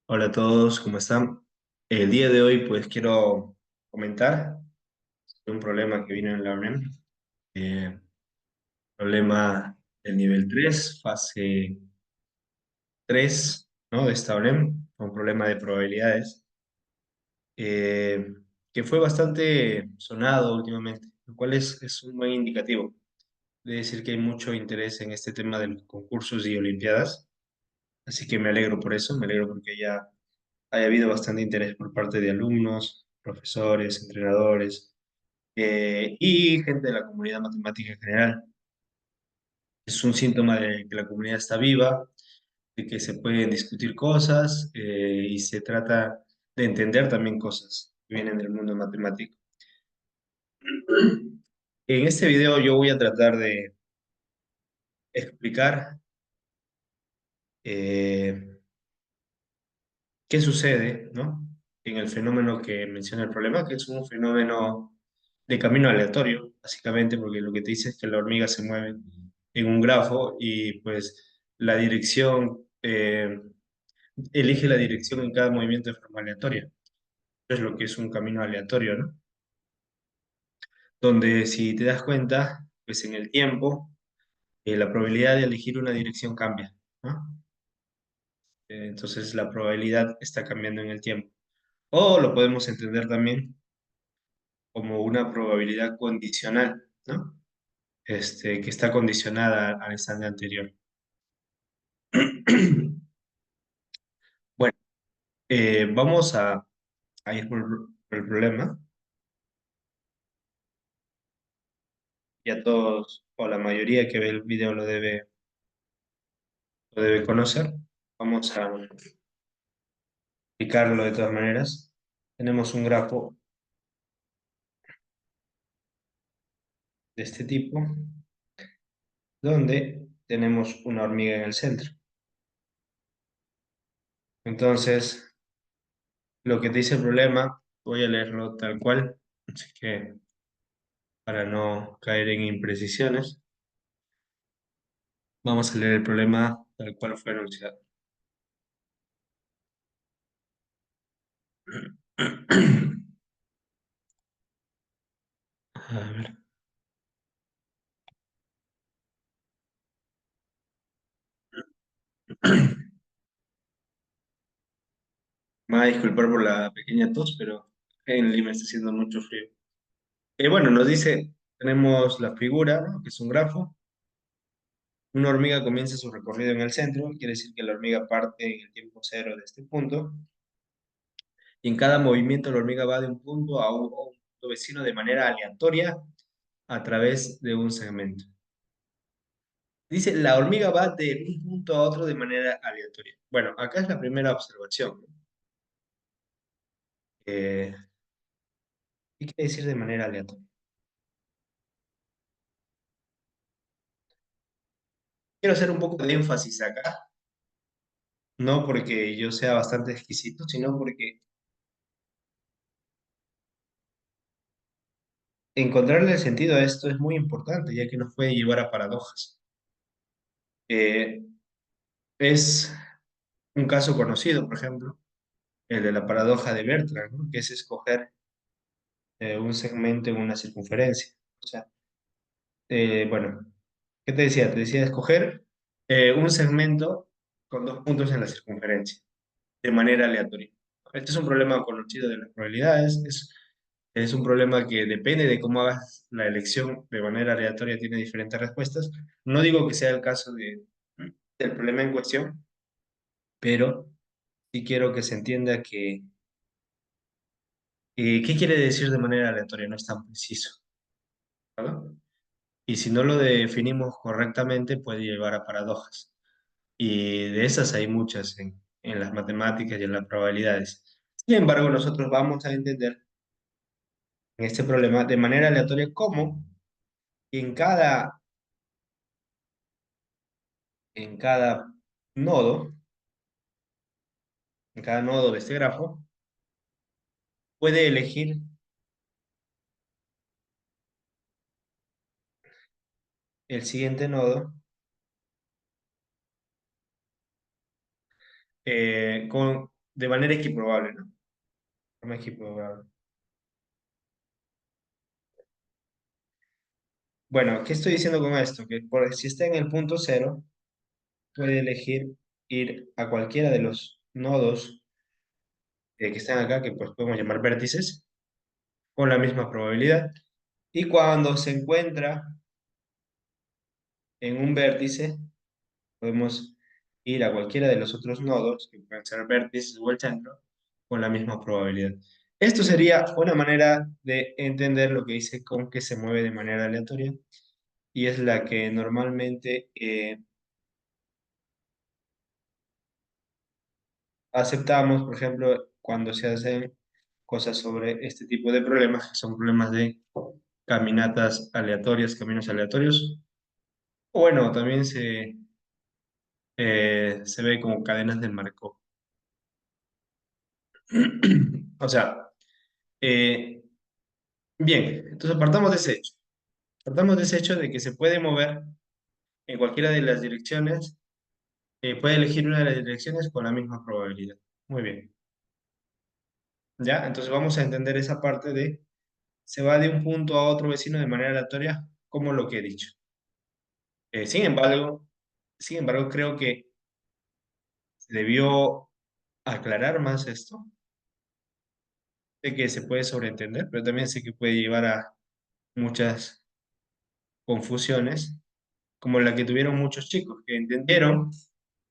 Hola a todos, ¿cómo están? El día de hoy pues quiero comentar un problema que vino en la UNEM, eh, problema del nivel 3, fase 3, ¿no? De esta UNEM, un problema de probabilidades, eh, que fue bastante sonado últimamente, lo cual es un buen indicativo. De decir que hay mucho interés en este tema de los concursos y olimpiadas, así que me alegro por eso, me alegro porque ya haya habido bastante interés por parte de alumnos, profesores, entrenadores y gente de la comunidad matemática en general. Es un síntoma de que la comunidad está viva, de que se pueden discutir cosas y se trata de entender también cosas que vienen del mundo matemático. En este video yo voy a tratar de explicar eh, qué sucede, ¿no? En el fenómeno que menciona el problema, que es un fenómeno de camino aleatorio, básicamente, porque lo que te dice es que la hormiga se mueve en un grafo y pues la dirección, elige la dirección en cada movimiento de forma aleatoria. Es lo que es un camino aleatorio, ¿no? Donde si te das cuenta, pues en el tiempo, la probabilidad de elegir una dirección cambia, ¿no? Entonces la probabilidad está cambiando en el tiempo. O lo podemos entender también como una probabilidad condicional, ¿no? Que está condicionada al instante anterior. Bueno, vamos a ir por el problema. Ya todos, o la mayoría que ve el video lo debe conocer. Vamos a explicarlo de todas maneras. Tenemos un grafo de este tipo, donde tenemos una hormiga en el centro. Entonces, lo que te dice el problema, voy a leerlo tal cual, así que para no caer en imprecisiones, vamos a leer el problema tal cual fue anunciado. A ver. Me va a disculpar por la pequeña tos, pero en Lima está haciendo mucho frío. Bueno, nos dice, tenemos la figura, ¿no? Que es un grafo. Una hormiga comienza su recorrido en el centro, quiere decir que la hormiga parte en el tiempo cero de este punto. Y en cada movimiento la hormiga va de un punto a un punto vecino de manera aleatoria a través de un segmento. Dice, la hormiga va de un punto a otro de manera aleatoria. Bueno, acá es la primera observación, ¿no? ¿Qué quiere decir de manera aleatoria? Quiero hacer un poco de énfasis acá, no porque yo sea bastante exquisito, sino porque encontrarle el sentido a esto es muy importante, ya que nos puede llevar a paradojas. Eh, es un caso conocido, por ejemplo, el de la paradoja de Bertrand, ¿no? Que es escoger un segmento en una circunferencia. O sea, bueno, ¿qué te decía? Te decía escoger un segmento con dos puntos en la circunferencia, de manera aleatoria. Este es un problema conocido de las probabilidades, es un problema que depende de cómo hagas la elección de manera aleatoria, tiene diferentes respuestas. No digo que sea el caso del problema en cuestión, pero sí quiero que se entienda que, ¿qué quiere decir de manera aleatoria? No es tan preciso, ¿no? Y si no lo definimos correctamente, puede llevar a paradojas. Y de esas hay muchas en las matemáticas y en las probabilidades. Sin embargo, nosotros vamos a entender en este problema de manera aleatoria cómo en en cada nodo, en cada nodo de este grafo, puede elegir el siguiente nodo con de manera equiprobable, ¿no? Forma equiprobable. Bueno, ¿qué estoy diciendo con esto? Que si está en el punto cero, puede elegir ir a cualquiera de los nodos que están acá, que pues podemos llamar vértices, con la misma probabilidad. Y cuando se encuentra en un vértice, podemos ir a cualquiera de los otros nodos, que pueden ser vértices o el centro, con la misma probabilidad. Esto sería una manera de entender lo que dice con que se mueve de manera aleatoria, y es la que normalmente aceptamos, por ejemplo, cuando se hacen cosas sobre este tipo de problemas, que son problemas de caminatas aleatorias, caminos aleatorios. O bueno, también se ve como cadenas de Markov. O sea, eh, bien, entonces partamos de ese hecho. Partamos de ese hecho de que se puede mover en cualquiera de las direcciones, puede elegir una de las direcciones con la misma probabilidad. Muy bien. ¿Ya? Entonces vamos a entender esa parte de se va de un punto a otro vecino de manera aleatoria, como lo que he dicho. Sin embargo, creo que se debió aclarar más esto, de que se puede sobreentender, pero también sé que puede llevar a muchas confusiones, como la que tuvieron muchos chicos, que entendieron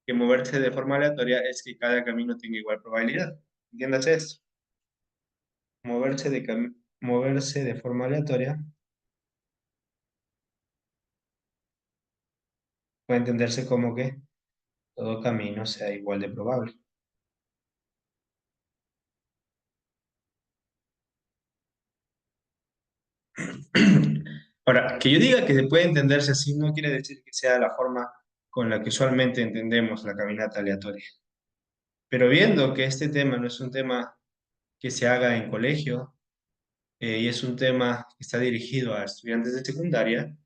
que moverse de forma aleatoria es que cada camino tenga igual probabilidad. ¿Entiendes esto? Moverse de forma aleatoria puede entenderse como que todo camino sea igual de probable. Ahora, que yo diga que se puede entenderse así no quiere decir que sea la forma con la que usualmente entendemos la caminata aleatoria. Pero viendo que este tema no es un tema que se haga en colegio, y es un tema que está dirigido a estudiantes de secundaria,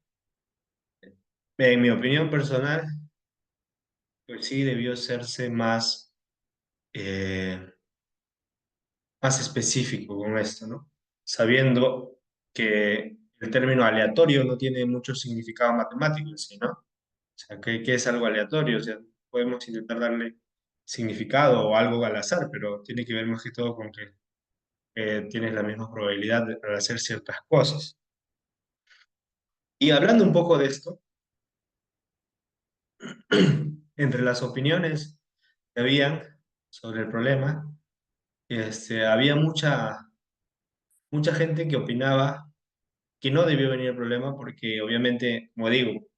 en mi opinión personal, pues sí debió serse eh, más específico con esto, ¿no? Sabiendo que el término aleatorio no tiene mucho significado matemático en sí, ¿no? O sea, ¿qué es algo aleatorio? O sea, podemos intentar darle significado o algo al azar, pero tiene que ver más que todo con que tienes la misma probabilidad para hacer ciertas cosas. Y hablando un poco de esto, entre las opiniones que habían sobre el problema, había mucha gente que opinaba que no debió venir el problema porque obviamente, como digo,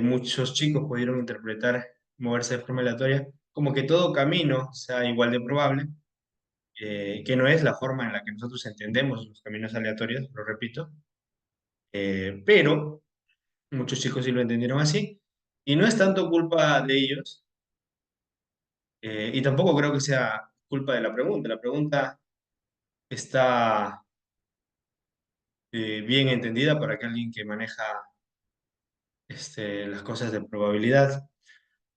muchos chicos pudieron interpretar moverse de forma aleatoria como que todo camino sea igual de probable, que no es la forma en la que nosotros entendemos los caminos aleatorios, lo repito, pero muchos chicos sí lo entendieron así, y no es tanto culpa de ellos, y tampoco creo que sea culpa de la pregunta. La pregunta está bien entendida para que alguien que maneja las cosas de probabilidad.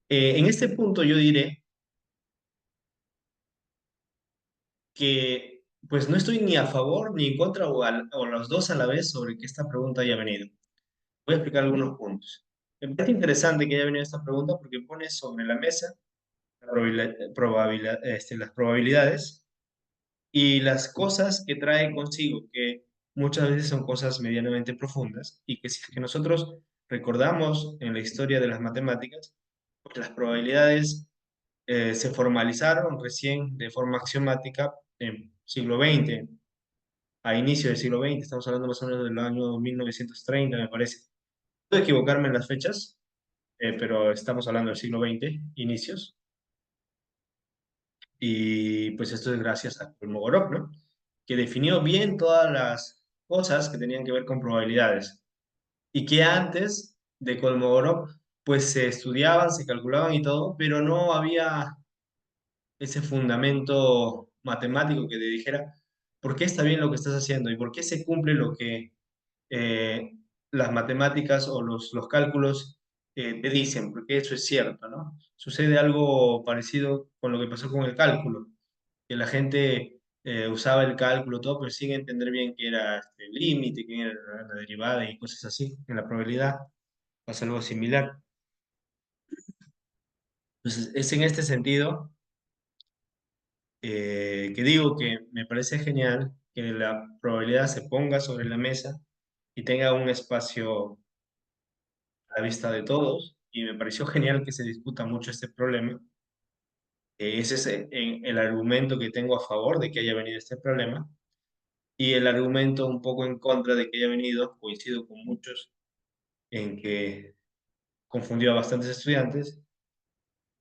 En este punto yo diré que pues no estoy ni a favor ni en contra o los dos a la vez sobre que esta pregunta haya venido. Voy a explicar algunos puntos. Me parece interesante que haya venido esta pregunta porque pone sobre la mesa las probabilidades y las cosas que trae consigo, que muchas veces son cosas medianamente profundas y que si es que nosotros recordamos en la historia de las matemáticas, pues las probabilidades se formalizaron recién de forma axiomática en siglo XX, a inicio del siglo XX, estamos hablando más o menos del año 1930, me parece. Puedo equivocarme en las fechas, pero estamos hablando del siglo XX, inicios, y pues esto es gracias a Kolmogorov, ¿no? Que definió bien todas las cosas que tenían que ver con probabilidades, y que antes de Kolmogorov, pues se estudiaban, se calculaban y todo, pero no había ese fundamento matemático que te dijera por qué está bien lo que estás haciendo y por qué se cumple lo que eh, las matemáticas o los cálculos te dicen, porque eso es cierto, ¿no? Sucede algo parecido con lo que pasó con el cálculo, que la gente usaba el cálculo, todo, pero sin entender bien qué era el límite, qué era la derivada y cosas así. En la probabilidad pasa algo similar. Entonces, es en este sentido que digo que me parece genial que la probabilidad se ponga sobre la mesa y tenga un espacio a la vista de todos. Y me pareció genial que se discuta mucho este problema. Ese es el argumento que tengo a favor de que haya venido este problema. Y el argumento un poco en contra de que haya venido, coincido con muchos, en que confundió a bastantes estudiantes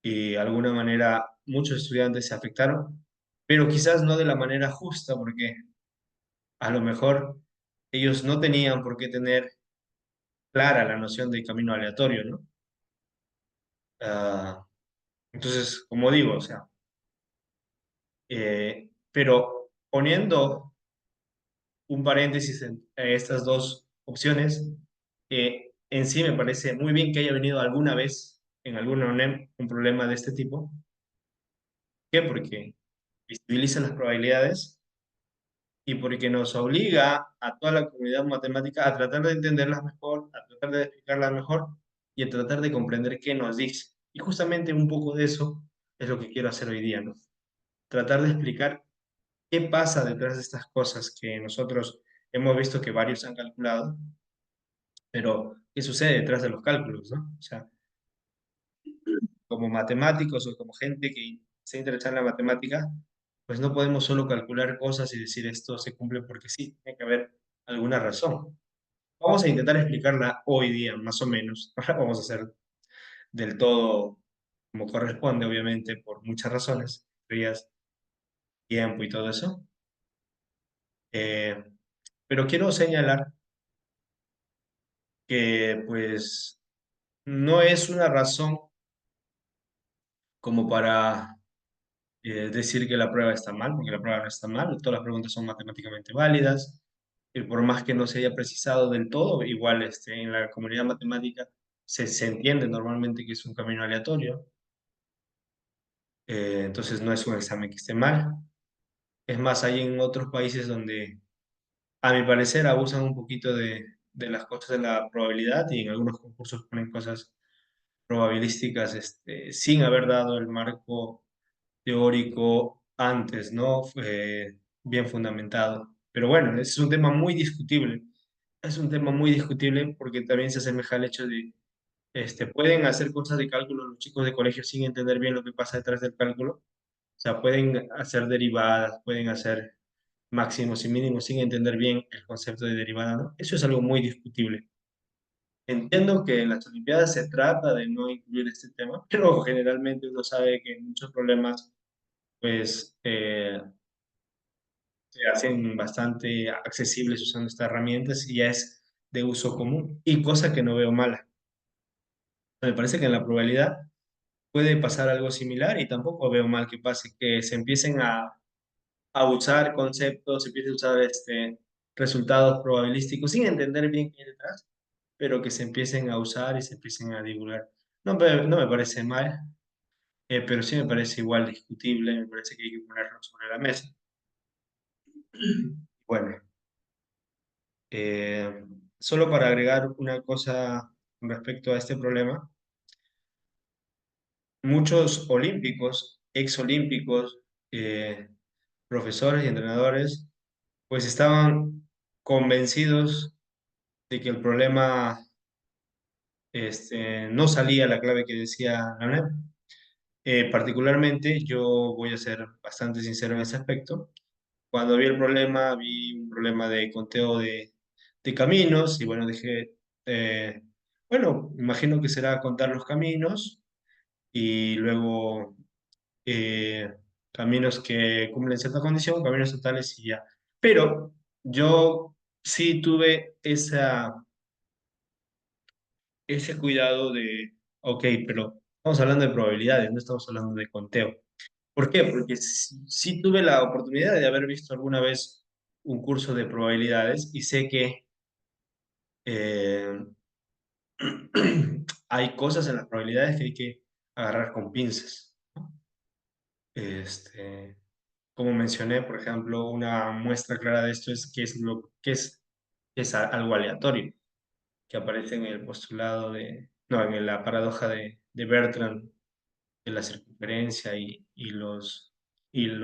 y de alguna manera muchos estudiantes se afectaron, pero quizás no de la manera justa, porque a lo mejor ellos no tenían por qué tener clara la noción de camino aleatorio, ¿no? Entonces, como digo, o sea, pero poniendo un paréntesis en estas dos opciones, en sí me parece muy bien que haya venido alguna vez en alguna UNEM un problema de este tipo. ¿Qué? Porque visibiliza las probabilidades y porque nos obliga a toda la comunidad matemática a tratar de entenderlas mejor, a tratar de explicarlas mejor y a tratar de comprender qué nos dice. Y justamente un poco de eso es lo que quiero hacer hoy día, ¿no? Tratar de explicar qué pasa detrás de estas cosas que nosotros hemos visto que varios han calculado, pero qué sucede detrás de los cálculos, ¿no? O sea, como matemáticos o como gente que se interesa en la matemática, pues no podemos solo calcular cosas y decir esto se cumple porque sí, tiene que haber alguna razón. Vamos a intentar explicarla hoy día, más o menos. Ahora vamos a hacer del todo como corresponde, obviamente, por muchas razones, teorías, tiempo y todo eso. Eh, pero quiero señalar que, pues, no es una razón como para decir que la prueba está mal, porque la prueba no está mal, todas las preguntas son matemáticamente válidas, y por más que no se haya precisado del todo, igual en la comunidad matemática se entiende normalmente que es un camino aleatorio, entonces no es un examen que esté mal. Es más, hay en otros países donde, a mi parecer, abusan un poquito de las cosas de la probabilidad y en algunos concursos ponen cosas probabilísticas sin haber dado el marco teórico antes, ¿no? Bien fundamentado. Pero bueno, es un tema muy discutible. Es un tema muy discutible porque también se asemeja al hecho de, pueden hacer cosas de cálculo los chicos de colegio sin entender bien lo que pasa detrás del cálculo. O sea, pueden hacer derivadas, pueden hacer máximos y mínimos sin entender bien el concepto de derivada, ¿no? Eso es algo muy discutible. Entiendo que en las Olimpiadas se trata de no incluir este tema, pero generalmente uno sabe que muchos problemas pues se hacen bastante accesibles usando estas herramientas y ya es de uso común y cosa que no veo mala. Me parece que en la probabilidad puede pasar algo similar y tampoco veo mal que pase, que se empiecen a usar conceptos, se empiecen a usar resultados probabilísticos sin entender bien qué hay detrás, pero que se empiecen a usar y se empiecen a divulgar. No me parece mal, pero sí me parece igual discutible, me parece que hay que ponerlo sobre la mesa. Bueno. Eh, Solo para agregar una cosa con respecto a este problema, muchos olímpicos, exolímpicos, profesores y entrenadores, pues estaban convencidos de que el problema no salía la clave que decía la NEP. Particularmente, yo voy a ser bastante sincero en ese aspecto. Cuando vi un problema de conteo de caminos y bueno, dije, bueno, imagino que será contar los caminos y luego eh, caminos que cumplen cierta condición, caminos totales y ya. Pero yo sí tuve ese cuidado de, ok, pero estamos hablando de probabilidades, no estamos hablando de conteo. ¿Por qué? Porque sí tuve la oportunidad de haber visto alguna vez un curso de probabilidades y sé que eh, hay cosas en las probabilidades que hay que agarrar con pinzas. Este, como mencioné, por ejemplo, una muestra clara de esto es que es algo aleatorio, que aparece en el postulado no, en la paradoja de Bertrand de la circunferencia y los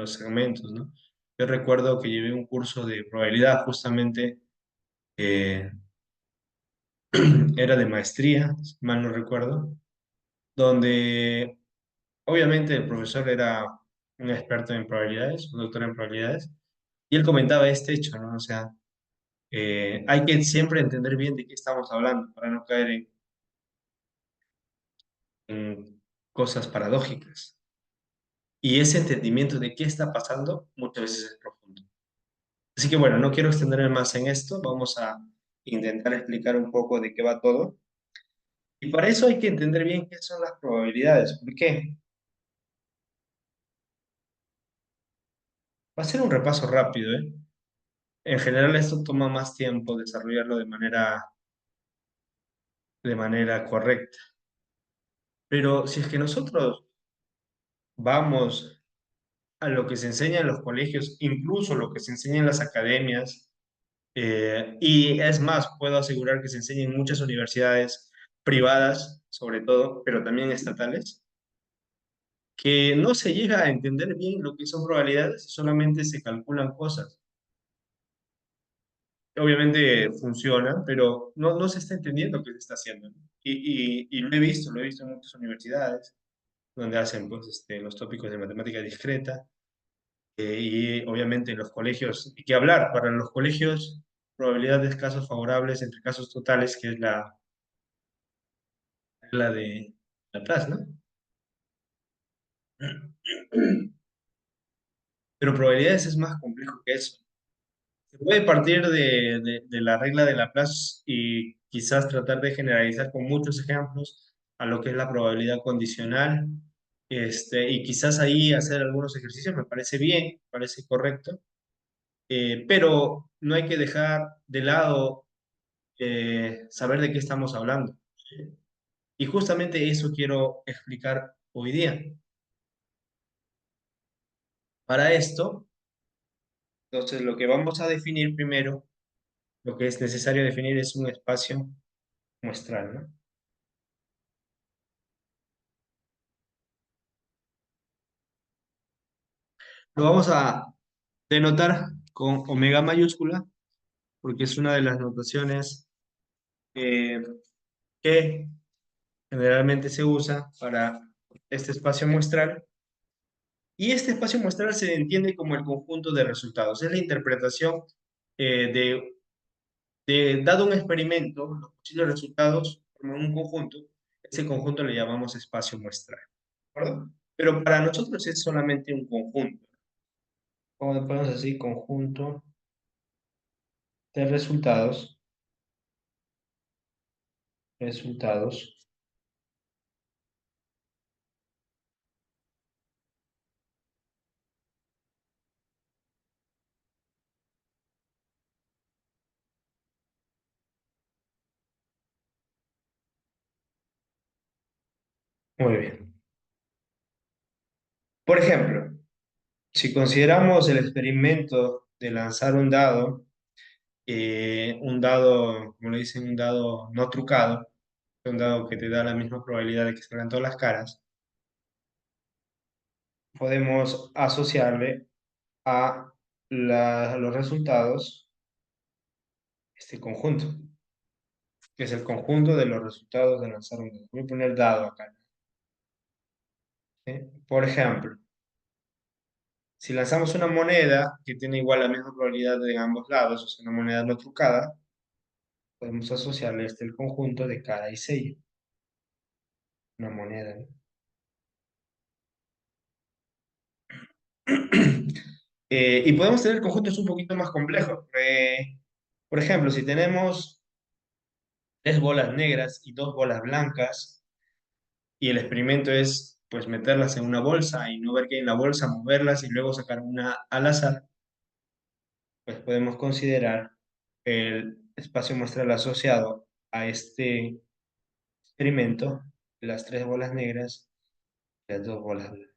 segmentos, ¿no? Yo recuerdo que llevé un curso de probabilidad justamente, eh, era de maestría, si mal no recuerdo, donde obviamente el profesor era un experto en probabilidades, un doctor en probabilidades, y él comentaba este hecho, ¿no? O sea, hay que siempre entender bien de qué estamos hablando para no caer en cosas paradójicas. Y ese entendimiento de qué está pasando muchas veces es profundo. Así que bueno, no quiero extenderme más en esto, vamos a intentar explicar un poco de qué va todo. Y para eso hay que entender bien qué son las probabilidades. ¿Por qué? Va a ser un repaso rápido, ¿eh? En general esto toma más tiempo desarrollarlo de manera correcta. Pero si es que nosotros vamos a lo que se enseña en los colegios, incluso lo que se enseña en las academias, y es más, puedo asegurar que se enseña en muchas universidades privadas, sobre todo, pero también estatales, que no se llega a entender bien lo que son probabilidades, solamente se calculan cosas. Obviamente funciona, pero no se está entendiendo qué se está haciendo, ¿no? Y lo he visto en muchas universidades, donde hacen pues, los tópicos de matemática discreta, y obviamente en los colegios, y qué hablar, para los colegios, probabilidad de casos favorables entre casos totales, que es la regla de Laplace, ¿no? Pero probabilidades es más complejo que eso. Se puede partir de la regla de Laplace y quizás tratar de generalizar con muchos ejemplos a lo que es la probabilidad condicional, y quizás ahí hacer algunos ejercicios me parece bien, me parece correcto, pero no hay que dejar de lado saber de qué estamos hablando. Y justamente eso quiero explicar hoy día. Para esto, entonces, lo que vamos a definir primero, lo que es necesario definir es un espacio muestral, ¿no? Lo vamos a denotar con omega mayúscula, porque es una de las notaciones eh, que generalmente se usa para este espacio muestral. Y este espacio muestral se entiende como el conjunto de resultados. Es la interpretación dado un experimento, los posibles resultados forman un conjunto. Ese conjunto le llamamos espacio muestral. ¿De acuerdo? Pero para nosotros es solamente un conjunto. Como podemos decir, conjunto de resultados. Muy bien. Por ejemplo, si consideramos el experimento de lanzar un dado, como le dicen, un dado no trucado, un dado que te da la misma probabilidad de que salgan todas las caras, podemos asociarle a los resultados este conjunto, que es el conjunto de los resultados de lanzar un dado. Voy a poner dado acá. ¿Sí? Por ejemplo, si lanzamos una moneda que tiene igual la misma probabilidad en ambos lados, o sea, una moneda no trucada, podemos asociarle el conjunto de cara y sello, una moneda, ¿no? Y podemos tener conjuntos un poquito más complejos. Por ejemplo, si tenemos tres bolas negras y dos bolas blancas, y el experimento es pues meterlas en una bolsa y no ver qué hay en la bolsa, moverlas y luego sacar una al azar, pues podemos considerar el espacio muestral asociado a este experimento, las tres bolas negras y las dos bolas blancas,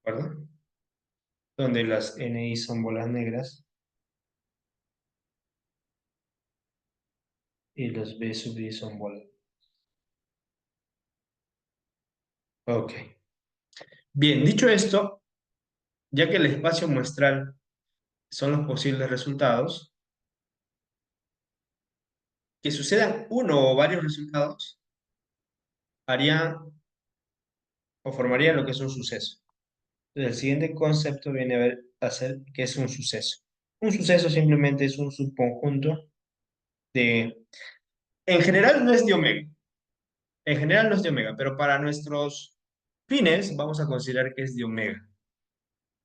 ¿de acuerdo? Donde las NI son bolas negras y los B sub I son bolas. Ok. Bien, dicho esto, ya que el espacio muestral son los posibles resultados, que sucedan uno o varios resultados haría o formaría lo que es un suceso. Entonces, el siguiente concepto viene a ser qué es un suceso. Un suceso simplemente es un subconjunto de... En general no es de omega, en general no es de omega, pero para nuestros fines vamos a considerar que es de omega.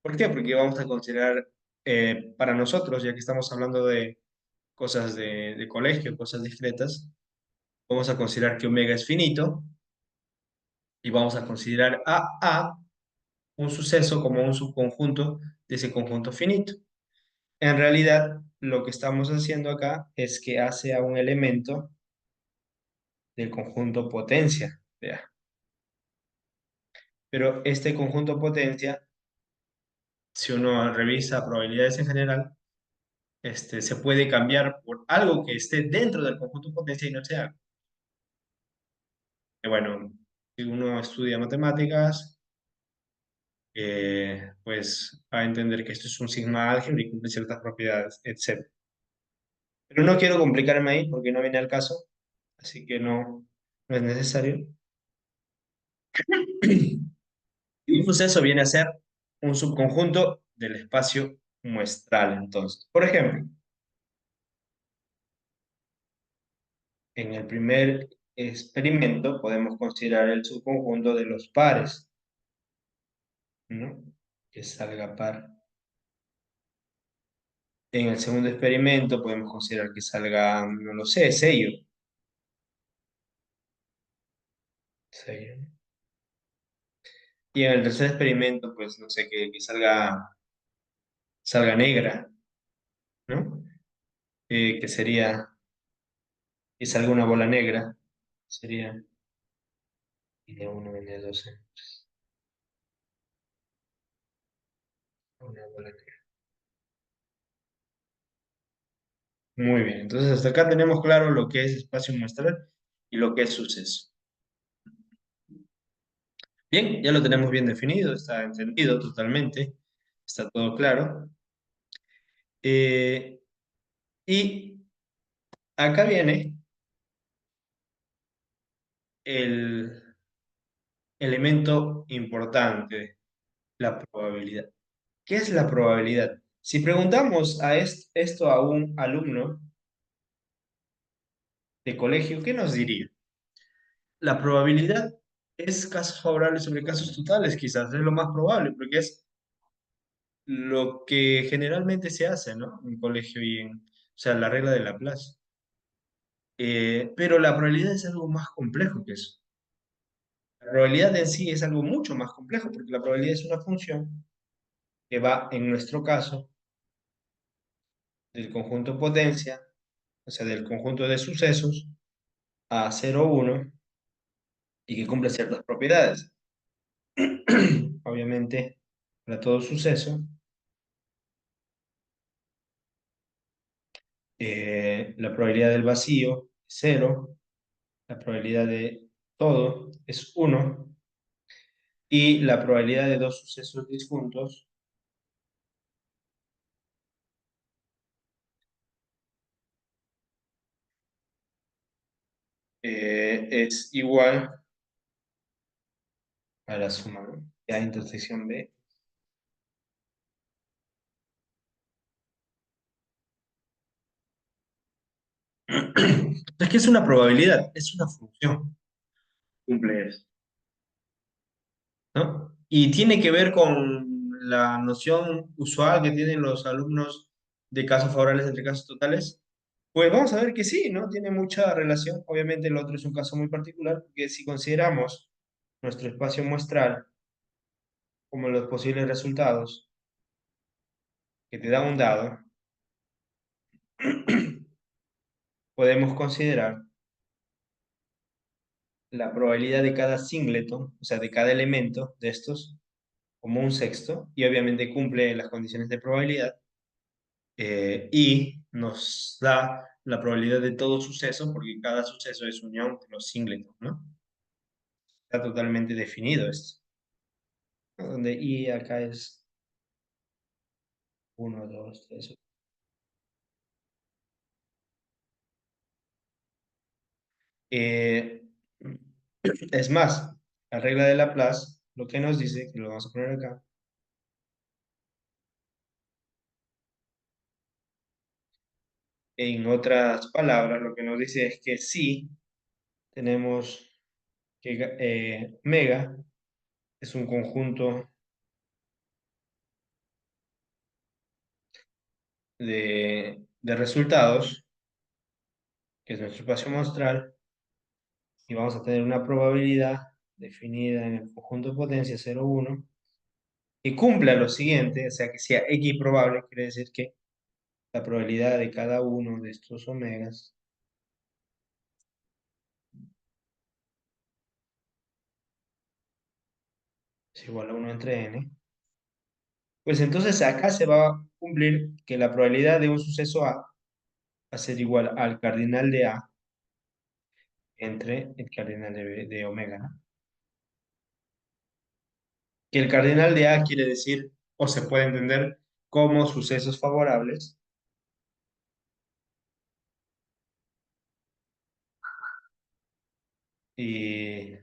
¿Por qué? Porque vamos a considerar, para nosotros, ya que estamos hablando de cosas de colegio, cosas discretas, vamos a considerar que omega es finito y vamos a considerar a un suceso como un subconjunto de ese conjunto finito. En realidad, lo que estamos haciendo acá es que hace a un elemento del conjunto potencia de A. Pero este conjunto potencia, si uno revisa probabilidades en general, se puede cambiar por algo que esté dentro del conjunto potencia y no sea. Bueno, si uno estudia matemáticas, pues va a entender que esto es un sigma álgebra y cumple ciertas propiedades, etc. Pero no quiero complicarme ahí porque no viene al caso, así que no es necesario. Y un suceso viene a ser un subconjunto del espacio muestral, entonces. Por ejemplo, en el primer experimento podemos considerar el subconjunto de los pares, ¿no? Que salga par. En el segundo experimento podemos considerar que salga, no lo sé, sello. Sello. Y en el tercer experimento, pues no sé, que salga negra, ¿no? Que sería, que salga una bola negra, sería N1, N2, una bola negra. Muy bien, entonces hasta acá tenemos claro lo que es espacio muestral y lo que es suceso. Bien, ya lo tenemos bien definido, está entendido totalmente, está todo claro. Eh, y acá viene el elemento importante, la probabilidad. ¿Qué es la probabilidad? Si preguntamos esto a un alumno de colegio, ¿qué nos diría? La probabilidad es casos favorables sobre casos totales, quizás es lo más probable, porque es lo que generalmente se hace, ¿no? En colegio o sea, la regla de Laplace. Pero la probabilidad es algo más complejo que eso. La probabilidad en sí es algo mucho más complejo, porque la probabilidad es una función que va, en nuestro caso, del conjunto potencia, o sea, del conjunto de sucesos, a 0, 1, y que cumple ciertas propiedades. Obviamente, para todo suceso, la probabilidad del vacío es 0, la probabilidad de todo es 1, y la probabilidad de dos sucesos disjuntos es igual a la suma, ¿no? A intersección B. Es que es una probabilidad, es una función. Cumple eso, ¿no? Y tiene que ver con la noción usual que tienen los alumnos de casos favorables entre casos totales. Pues vamos a ver que sí, ¿no? Tiene mucha relación. Obviamente el otro es un caso muy particular, porque si consideramos nuestro espacio muestral como los posibles resultados que te da un dado, podemos considerar la probabilidad de cada singleton, o sea, de cada elemento de estos, como un sexto, y obviamente cumple las condiciones de probabilidad, y nos da la probabilidad de todo suceso, porque cada suceso es unión de los singletons, ¿no? Está totalmente definido esto, ¿no? Donde I acá es uno, 2, 3. Eh, es más, la regla de Laplace, lo que nos dice, que lo vamos a poner acá, en otras palabras, lo que nos dice es que sí tenemos que omega es un conjunto de resultados, que es nuestro espacio muestral, y vamos a tener una probabilidad definida en el conjunto de potencia 0, 1, que cumpla lo siguiente, o sea, que sea X probable, quiere decir que la probabilidad de cada uno de estos omegas es igual a 1 entre n. Pues entonces acá se va a cumplir que la probabilidad de un suceso A va a ser igual al cardinal de A entre el cardinal de omega, ¿no? Que el cardinal de A quiere decir, o se puede entender como sucesos favorables, y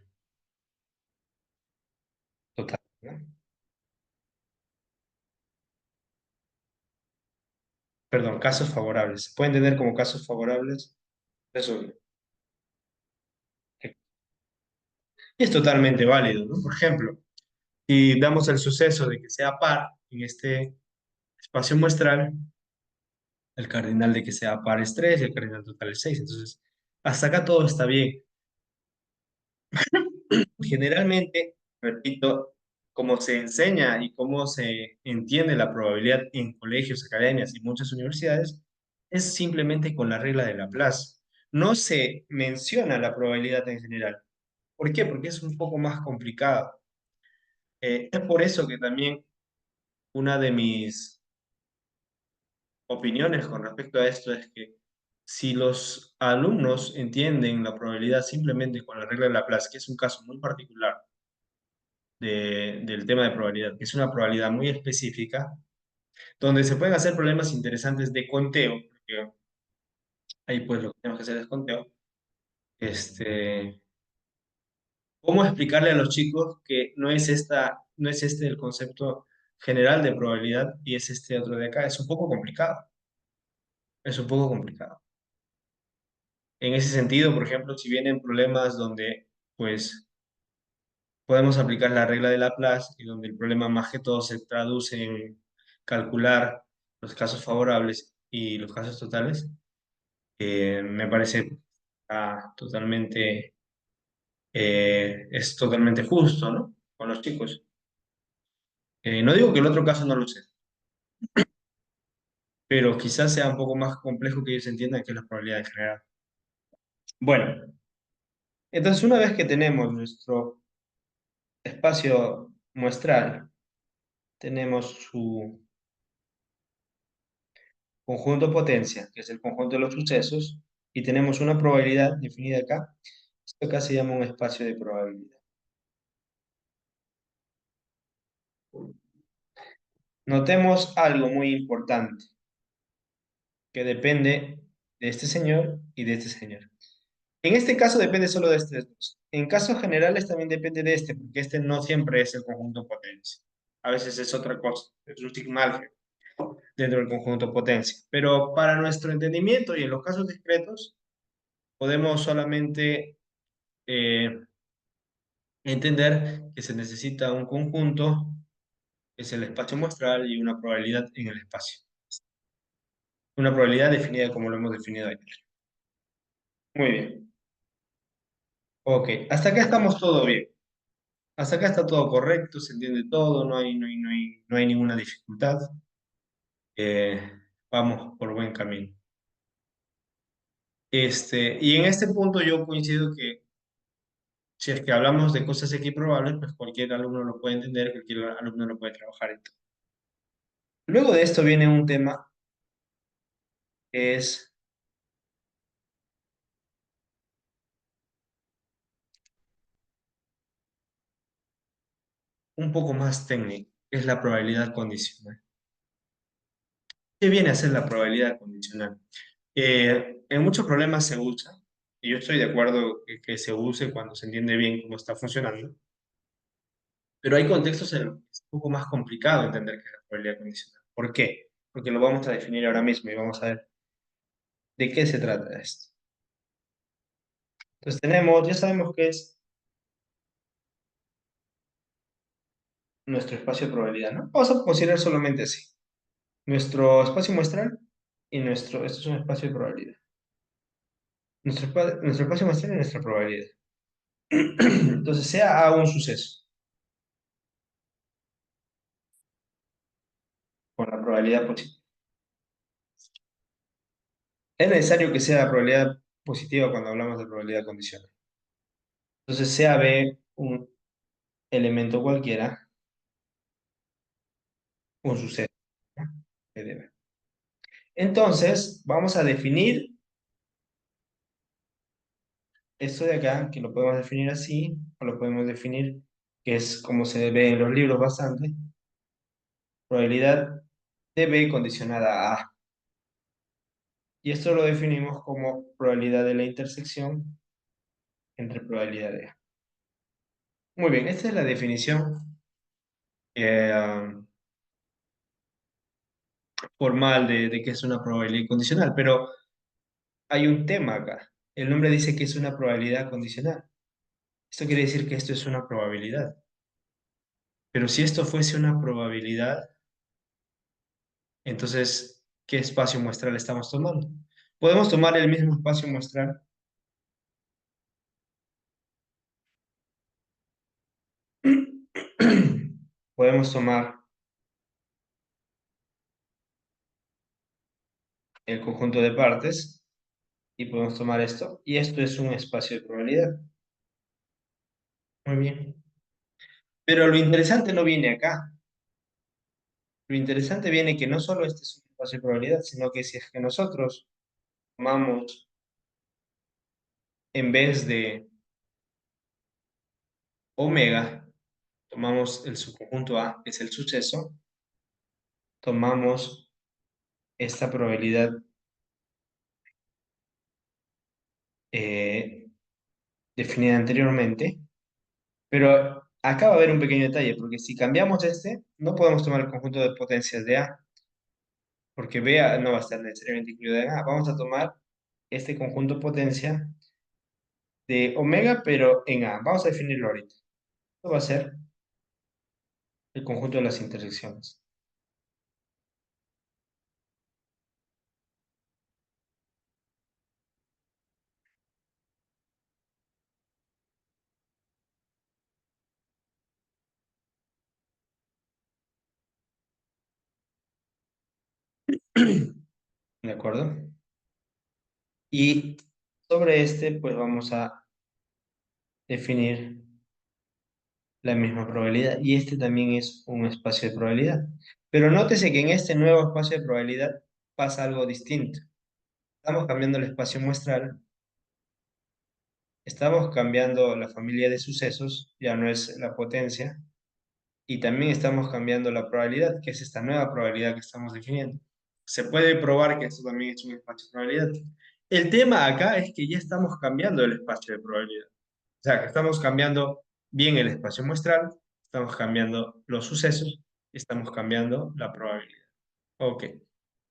total, ¿no? Perdón, casos favorables. Se puede entender como casos favorables. Eso es totalmente válido, ¿no? Por ejemplo, si damos el suceso de que sea par en este espacio muestral, el cardinal de que sea par es 3 y el cardinal total es 6. Entonces, hasta acá todo está bien. Generalmente, repito, como se enseña y cómo se entiende la probabilidad en colegios, academias y muchas universidades, es simplemente con la regla de Laplace. No se menciona la probabilidad en general. ¿Por qué? Porque es un poco más complicado. Es por eso que también una de mis opiniones con respecto a esto es que si los alumnos entienden la probabilidad simplemente con la regla de Laplace, que es un caso muy particular del tema de probabilidad, que es una probabilidad muy específica, donde se pueden hacer problemas interesantes de conteo, porque ahí pues lo que tenemos que hacer es conteo. Este, ¿Cómo explicarle a los chicos que no es este el concepto general de probabilidad y es este otro de acá? Es un poco complicado, es un poco complicado. En ese sentido, por ejemplo, si vienen problemas donde pues podemos aplicar la regla de Laplace y donde el problema más que todo se traduce en calcular los casos favorables y los casos totales, me parece totalmente, es totalmente justo, ¿no? Con los chicos. No digo que el otro caso no lo sea, pero quizás sea un poco más complejo que ellos entiendan que es la probabilidad en general. Bueno, entonces una vez que tenemos nuestro espacio muestral, tenemos su conjunto potencia, que es el conjunto de los sucesos, y tenemos una probabilidad definida acá. Esto acá se llama un espacio de probabilidad. Notemos algo muy importante, que depende de este señor y de este señor. En este caso depende solo de estos dos. En casos generales también depende de este, porque este no siempre es el conjunto potencia. A veces es otra cosa, es un sigma álgebra dentro del conjunto potencia. Pero para nuestro entendimiento y en los casos discretos, podemos solamente entender que se necesita un conjunto, que es el espacio muestral, y una probabilidad en el espacio. Una probabilidad definida como lo hemos definido ayer. Muy bien. Ok, hasta acá estamos todo bien. Hasta acá está todo correcto, se entiende todo, no hay ninguna dificultad. Eh, Vamos por buen camino. Y en este punto yo coincido que Si es que hablamos de cosas equiprobables, pues cualquier alumno lo puede entender, cualquier alumno lo puede trabajar en todo. Luego de esto viene un tema que es un poco más técnico, que es la probabilidad condicional. ¿Qué viene a ser la probabilidad condicional? En muchos problemas se usa, y yo estoy de acuerdo que se use cuando se entiende bien cómo está funcionando, pero hay contextos en los que es un poco más complicado entender qué es la probabilidad condicional. ¿Por qué? Porque lo vamos a definir ahora mismo y vamos a ver de qué se trata esto. Entonces ya sabemos qué es nuestro espacio de probabilidad, ¿no? Vamos a considerar solamente así. Nuestro espacio muestral esto es un espacio de probabilidad. Nuestro espacio muestral y nuestra probabilidad. Entonces, sea A un suceso con la probabilidad positiva. Es necesario que sea la probabilidad positiva cuando hablamos de probabilidad condicional. Entonces, sea B un elemento cualquiera, un suceso, ¿no? B de B. Entonces, vamos a definir esto de acá, que lo podemos definir así, o lo podemos definir, que es como se ve en los libros bastante, probabilidad de B condicionada a A. Y esto lo definimos como probabilidad de la intersección entre probabilidad de A. Muy bien, esta es la definición eh, formal de qué es una probabilidad condicional, pero hay un tema acá. El nombre dice que es una probabilidad condicional. Esto quiere decir que esto es una probabilidad. Pero si esto fuese una probabilidad, entonces, ¿qué espacio muestral estamos tomando? Podemos tomar el mismo espacio muestral. Podemos tomar el conjunto de partes y podemos tomar esto. Y esto es un espacio de probabilidad. Muy bien. Pero lo interesante no viene acá. Lo interesante viene que no solo este es un espacio de probabilidad, sino que si es que nosotros tomamos, en vez de omega, tomamos el subconjunto A, que es el suceso, tomamos esta probabilidad eh, definida anteriormente, pero acá va a haber un pequeño detalle, porque si cambiamos este, no podemos tomar el conjunto de potencias de A, porque no va a estar necesariamente incluido en A. Vamos a tomar este conjunto potencia de omega, pero en A. Vamos a definirlo ahorita. Esto va a ser el conjunto de las intersecciones. ¿De acuerdo? Y sobre este, pues vamos a definir la misma probabilidad. Y este también es un espacio de probabilidad. Pero nótese que en este nuevo espacio de probabilidad pasa algo distinto. Estamos cambiando el espacio muestral, estamos cambiando la familia de sucesos, ya no es la potencia, y también estamos cambiando la probabilidad, que es esta nueva probabilidad que estamos definiendo. Se puede probar que esto también es un espacio de probabilidad. El tema acá es que ya estamos cambiando el espacio de probabilidad. O sea, que estamos cambiando bien el espacio muestral, estamos cambiando los sucesos, estamos cambiando la probabilidad. Ok.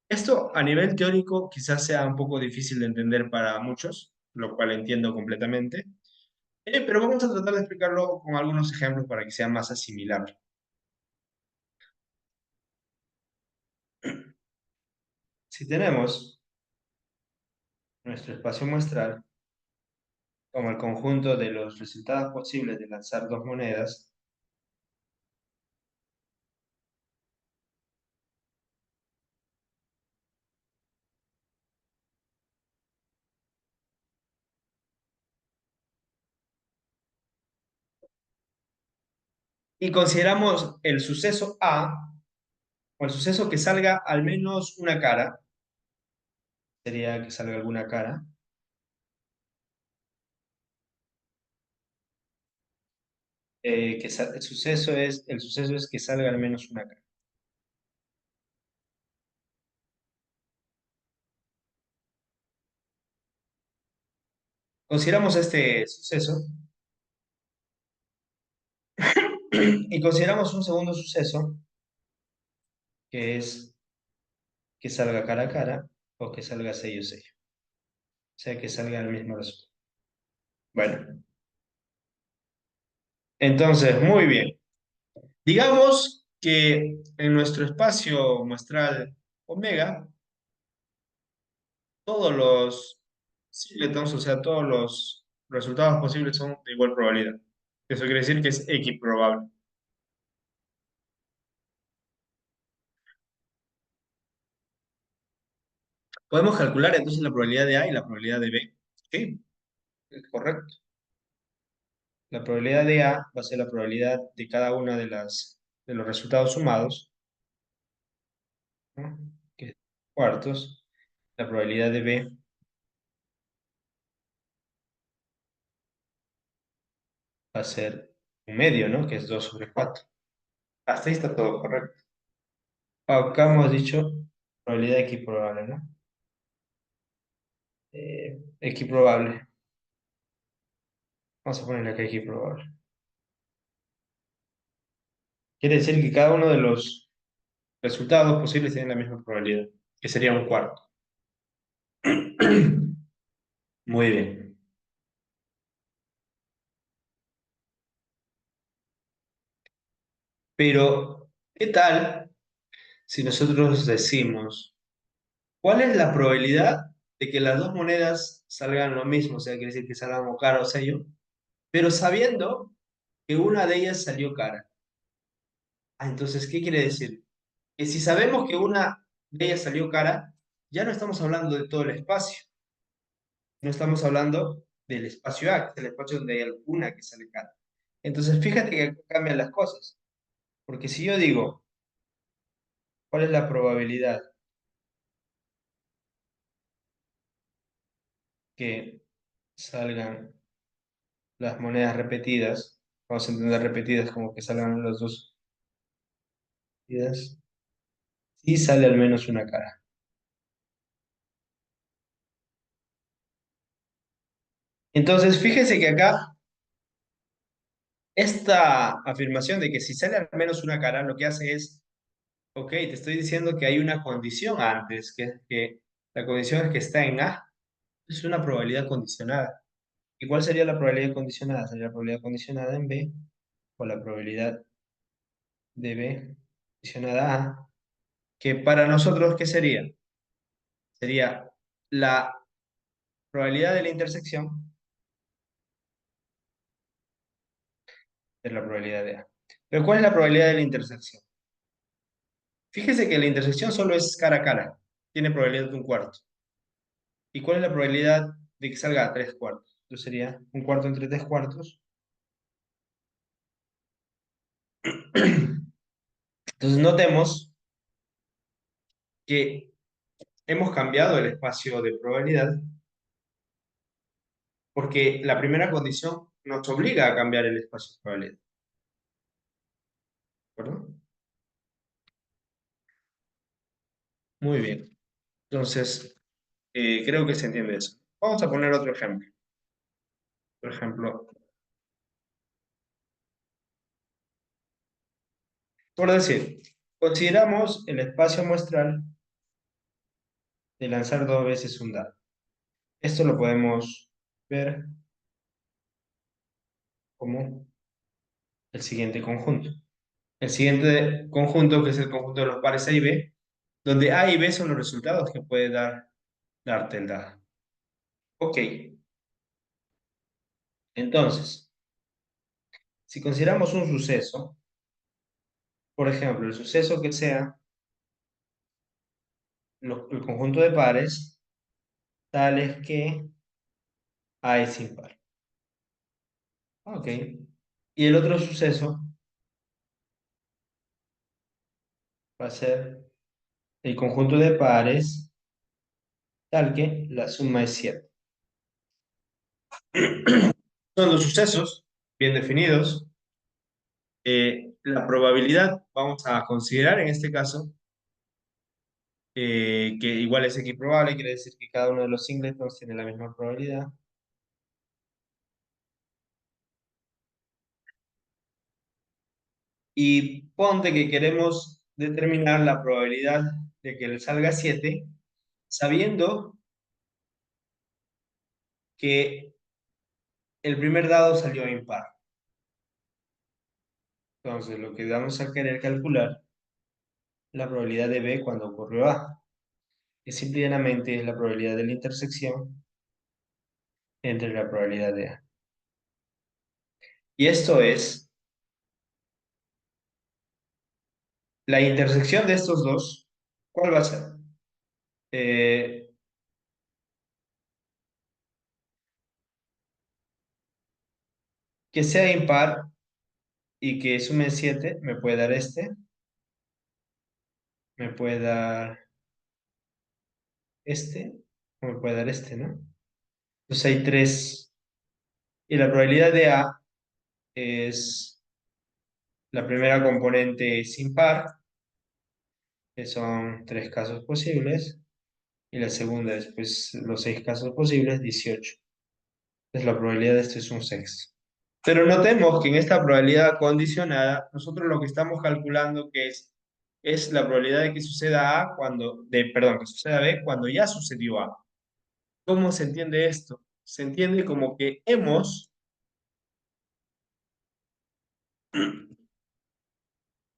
Esto a nivel teórico quizás sea un poco difícil de entender para muchos, lo cual entiendo completamente, pero vamos a tratar de explicarlo con algunos ejemplos para que sea más asimilable. Si tenemos nuestro espacio muestral como el conjunto de los resultados posibles de lanzar dos monedas, y consideramos el suceso A, o el suceso que salga al menos una cara, sería que salga alguna cara, el suceso es que salga al menos una cara. Consideramos este suceso y consideramos un segundo suceso, que es que salga cara a cara o que salga sello a sello, o sea, que salga el mismo resultado. Bueno, entonces, muy bien. Digamos que en nuestro espacio muestral omega, todos los singletons, o sea, todos los resultados posibles son de igual probabilidad. Eso quiere decir que es equiprobable. Podemos calcular entonces la probabilidad de A y la probabilidad de B. Sí, es correcto. La probabilidad de A va a ser la probabilidad de cada una de los resultados sumados, ¿no? Que es cuartos. La probabilidad de B va a ser un medio, ¿no? Que es 2 sobre 4. Hasta ahí está todo correcto. Acá hemos dicho probabilidad equiprobable, ¿no? Equiprobable. Vamos a ponerle acá equiprobable. Quiere decir que cada uno de los resultados posibles tiene la misma probabilidad, que sería un cuarto. Muy bien. Pero, ¿qué tal si nosotros decimos, ¿cuál es la probabilidad de que las dos monedas salgan lo mismo? O sea, quiere decir que salgan o cara o sello, pero sabiendo que una de ellas salió cara. Ah, entonces, ¿qué quiere decir? Que si sabemos que una de ellas salió cara, ya no estamos hablando de todo el espacio, no estamos hablando del espacio A, que es el espacio donde hay alguna que sale cara. Entonces, fíjate que acá cambian las cosas, porque si yo digo, ¿cuál es la probabilidad que salgan las monedas repetidas? Vamos a entender repetidas como que salgan las dos repetidas. Sí sale al menos una cara. Entonces, fíjese que acá esta afirmación de que si sale al menos una cara, lo que hace es, ok, te estoy diciendo que hay una condición antes, que es que la condición es que está en A, es una probabilidad condicionada. ¿Y cuál sería la probabilidad condicionada? Sería la probabilidad condicionada en B o la probabilidad de B condicionada A, que para nosotros, ¿qué sería? Sería la probabilidad de la intersección de la probabilidad de A. Pero ¿cuál es la probabilidad de la intersección? Fíjese que la intersección solo es cara a cara, tiene probabilidad de un cuarto. ¿Y cuál es la probabilidad de que salga a tres cuartos? Entonces sería un cuarto entre tres cuartos. Entonces notemos que hemos cambiado el espacio de probabilidad porque la primera condición nos obliga a cambiar el espacio de probabilidad. ¿De acuerdo? Muy bien. Entonces, creo que se entiende eso. Vamos a poner otro ejemplo. Por ejemplo, por decir, consideramos el espacio muestral de lanzar dos veces un dado. Esto lo podemos ver como el siguiente conjunto. El siguiente conjunto, que es el conjunto de los pares A y B, donde A y B son los resultados que puede darte el dado. Ok, entonces, si consideramos un suceso, por ejemplo, el suceso que sea el conjunto de pares, tales que A es impar. Ok. Y el otro suceso va a ser el conjunto de pares tal que la suma es 7. Son los sucesos bien definidos. La probabilidad, vamos a considerar en este caso, que igual es equiprobable, quiere decir que cada uno de los singletons tiene la misma probabilidad. Y ponte que queremos determinar la probabilidad de que le salga 7, sabiendo que el primer dado salió impar. Entonces, lo que vamos a querer calcular la probabilidad de B cuando ocurrió A, que simplemente es la probabilidad de la intersección entre la probabilidad de A. Y esto es la intersección de estos dos. ¿Cuál va a ser? Eh, que sea impar y que sume 7 me puede dar este, me puede dar este, o me puede dar este, ¿no? Entonces hay tres. Y la probabilidad de A es la primera componente es impar, que son 3 casos posibles, y la segunda es pues, los 6 casos posibles, 18. Entonces la probabilidad de esto es un sexto. Pero notemos que en esta probabilidad condicionada, nosotros lo que estamos calculando que es la probabilidad de que suceda A cuando, perdón, que suceda B cuando ya sucedió A. ¿Cómo se entiende esto? Se entiende como que hemos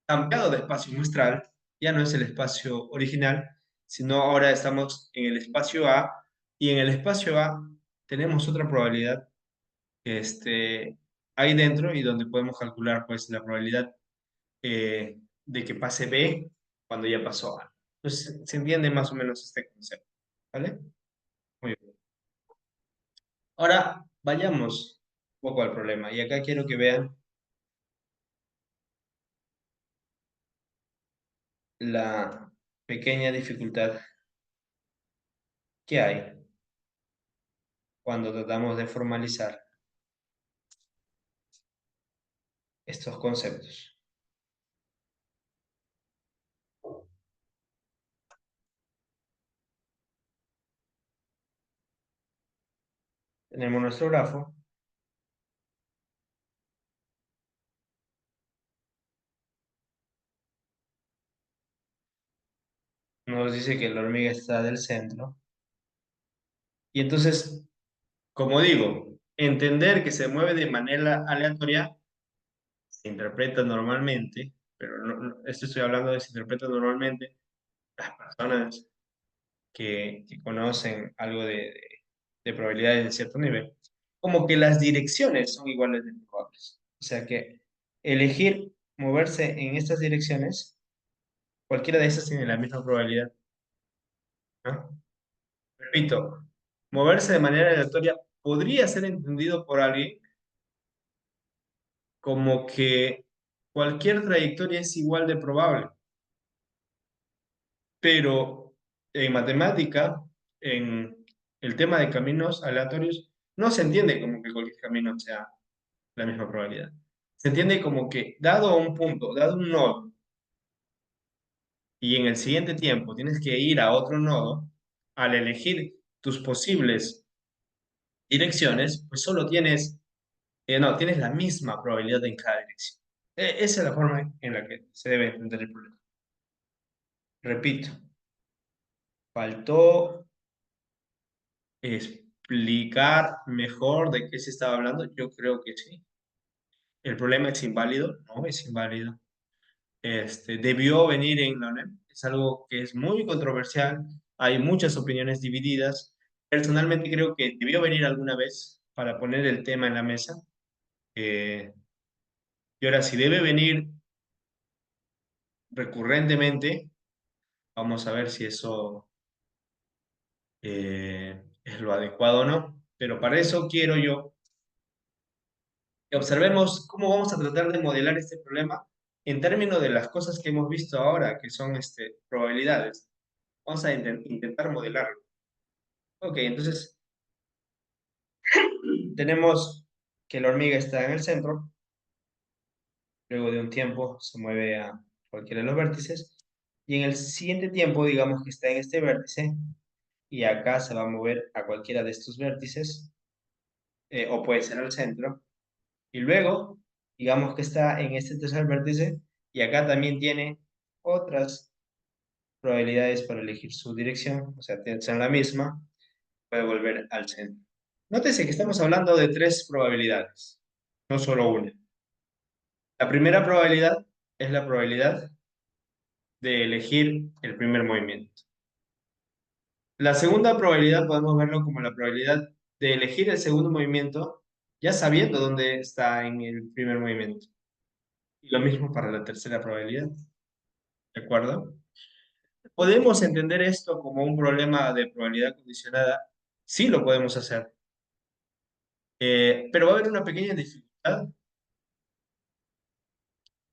cambiado de espacio muestral, ya no es el espacio original, sino ahora estamos en el espacio A, y en el espacio A tenemos otra probabilidad que ahí dentro y donde podemos calcular pues la probabilidad de que pase B cuando ya pasó A. Entonces se entiende más o menos este concepto, ¿vale? Muy bien. Ahora vayamos un poco al problema, y acá quiero que vean la pequeña dificultad que hay cuando tratamos de formalizar estos conceptos. Tenemos nuestro grafo, nos dice que la hormiga está del centro, y entonces, como digo, entender que se mueve de manera aleatoria se interpreta normalmente, pero esto estoy hablando de se interpreta normalmente las personas que conocen algo de probabilidades de cierto nivel, como que las direcciones son iguales de probables. O sea que elegir moverse en estas direcciones, cualquiera de estas tiene la misma probabilidad, ¿no? Repito, moverse de manera aleatoria podría ser entendido por alguien como que cualquier trayectoria es igual de probable, pero en matemática, en el tema de caminos aleatorios, no se entiende como que cualquier camino sea la misma probabilidad. Se entiende como que dado un punto, dado un nodo, y en el siguiente tiempo tienes que ir a otro nodo, al elegir tus posibles direcciones, pues solo tienes, no, tienes la misma probabilidad en cada dirección. Esa es la forma en la que se debe entender el problema. Repito, faltó explicar mejor de qué se estaba hablando. Yo creo que sí. El problema es inválido, no es inválido. Debió venir en la UNED. Es algo que es muy controversial. Hay muchas opiniones divididas. Personalmente creo que debió venir alguna vez para poner el tema en la mesa. Eh, y ahora, si debe venir recurrentemente, vamos a ver si eso es lo adecuado o no. Pero para eso quiero yo que observemos cómo vamos a tratar de modelar este problema En términos de las cosas que hemos visto ahora, que son probabilidades, vamos a intentar modelarlo. Ok, entonces tenemos que la hormiga está en el centro, luego de un tiempo se mueve a cualquiera de los vértices, y en el siguiente tiempo, digamos que está en este vértice, y acá se va a mover a cualquiera de estos vértices, o puede ser al centro, y luego, digamos que está en este tercer vértice, y acá también tiene otras probabilidades para elegir su dirección, o sea, son la misma, puede volver al centro. Nótese que estamos hablando de tres probabilidades, no solo una. La primera probabilidad es la probabilidad de elegir el primer movimiento. La segunda probabilidad podemos verlo como la probabilidad de elegir el segundo movimiento ya sabiendo dónde está en el primer movimiento. Y lo mismo para la tercera probabilidad, ¿de acuerdo? ¿Podemos entender esto como un problema de probabilidad condicionada? Sí lo podemos hacer. Pero va a haber una pequeña dificultad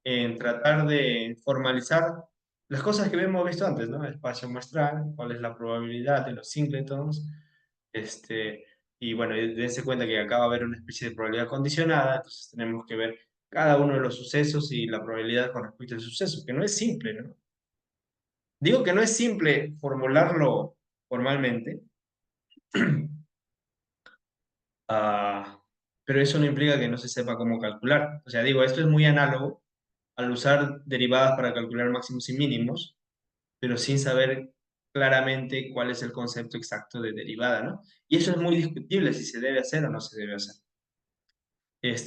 en tratar de formalizar las cosas que hemos visto antes, ¿no? El espacio muestral, cuál es la probabilidad de los singletons, este, y bueno, dense cuenta que acá va a haber una especie de probabilidad condicionada, entonces tenemos que ver cada uno de los sucesos y la probabilidad con respecto al suceso, que no es simple, ¿no? Digo que no es simple formularlo formalmente, ah, pero eso no implica que no se sepa cómo calcular. O sea, digo, esto es muy análogo al usar derivadas para calcular máximos y mínimos, pero sin saber claramente cuál es el concepto exacto de derivada, ¿no? Y eso es muy discutible si se debe hacer o no se debe hacer.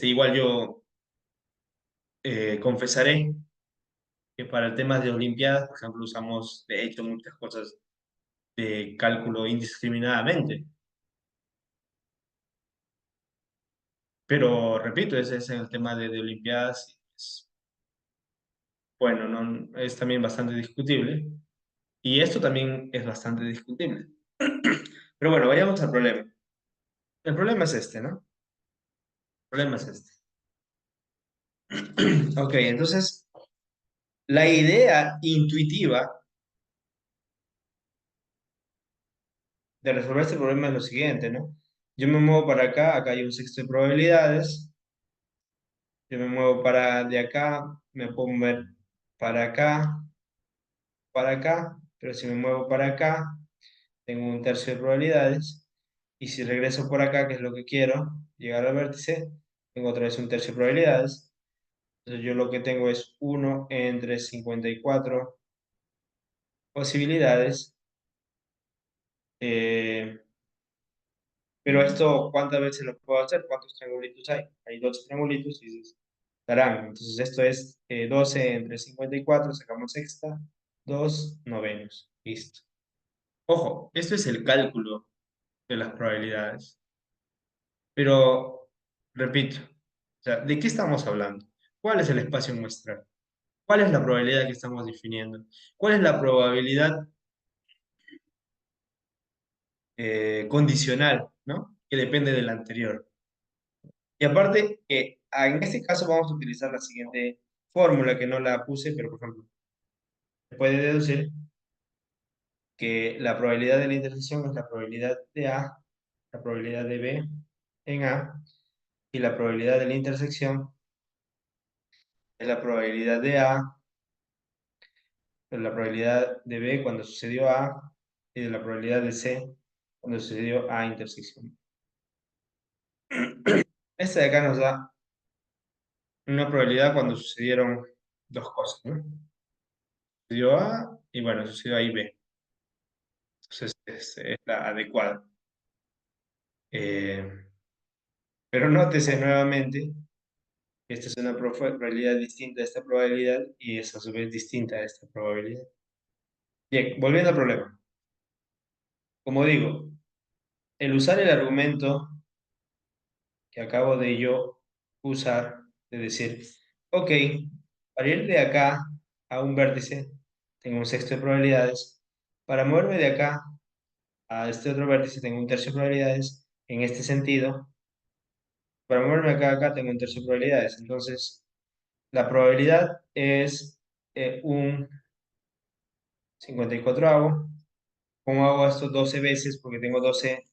Igual yo confesaré que para el tema de Olimpiadas, por ejemplo, usamos de hecho muchas cosas de cálculo indiscriminadamente. Pero repito, ese es el tema de Olimpiadas. Bueno, no, es también bastante discutible. Y esto también es bastante discutible. Pero bueno, vayamos al problema. El problema es este, ¿no? El problema es este. Ok, entonces, la idea intuitiva de resolver este problema es lo siguiente, ¿no? Yo me muevo para acá, acá hay un sexto de probabilidades. Yo me muevo para de acá, me puedo mover para acá, pero si me muevo para acá, tengo un tercio de probabilidades. Y si regreso por acá, que es lo que quiero, llegar al vértice, tengo otra vez un tercio de probabilidades. Entonces yo lo que tengo es 1 entre 54 posibilidades. Eh, pero esto, ¿cuántas veces lo puedo hacer? ¿Cuántos triangulitos hay? Hay 12 triangulitos y estarán. Entonces esto es 12 entre 54, sacamos sexta, 2 novenos. Listo. Ojo, esto es el cálculo de las probabilidades. Pero, repito, o sea, ¿de qué estamos hablando? ¿Cuál es el espacio muestral? ¿Cuál es la probabilidad que estamos definiendo? ¿Cuál es la probabilidad condicional, ¿no? Que depende del anterior. Y aparte, en este caso vamos a utilizar la siguiente fórmula que no la puse, pero por ejemplo, se puede deducir que la probabilidad de la intersección es la probabilidad de A, la probabilidad de B en A, y la probabilidad de la intersección es la probabilidad de A, de la probabilidad de B cuando sucedió A, y de la probabilidad de C cuando sucedió A intersección. Esta de acá nos da una probabilidad cuando sucedieron dos cosas, ¿no? Sucedió A y bueno, sucedió ahí B. Entonces es la adecuada. Eh, pero nótese nuevamente que esta es una probabilidad distinta a esta probabilidad y es a su vez distinta a esta probabilidad. Bien, volviendo al problema. Como digo, el usar el argumento que acabo de yo usar, de decir, ok, para ir de acá a un vértice, tengo un sexto de probabilidades. Para moverme de acá a este otro vértice, tengo un tercio de probabilidades. En este sentido, para moverme acá a acá, tengo un tercio de probabilidades. Entonces, La probabilidad es un 54avo. ¿Cómo hago esto 12 veces? Porque tengo doce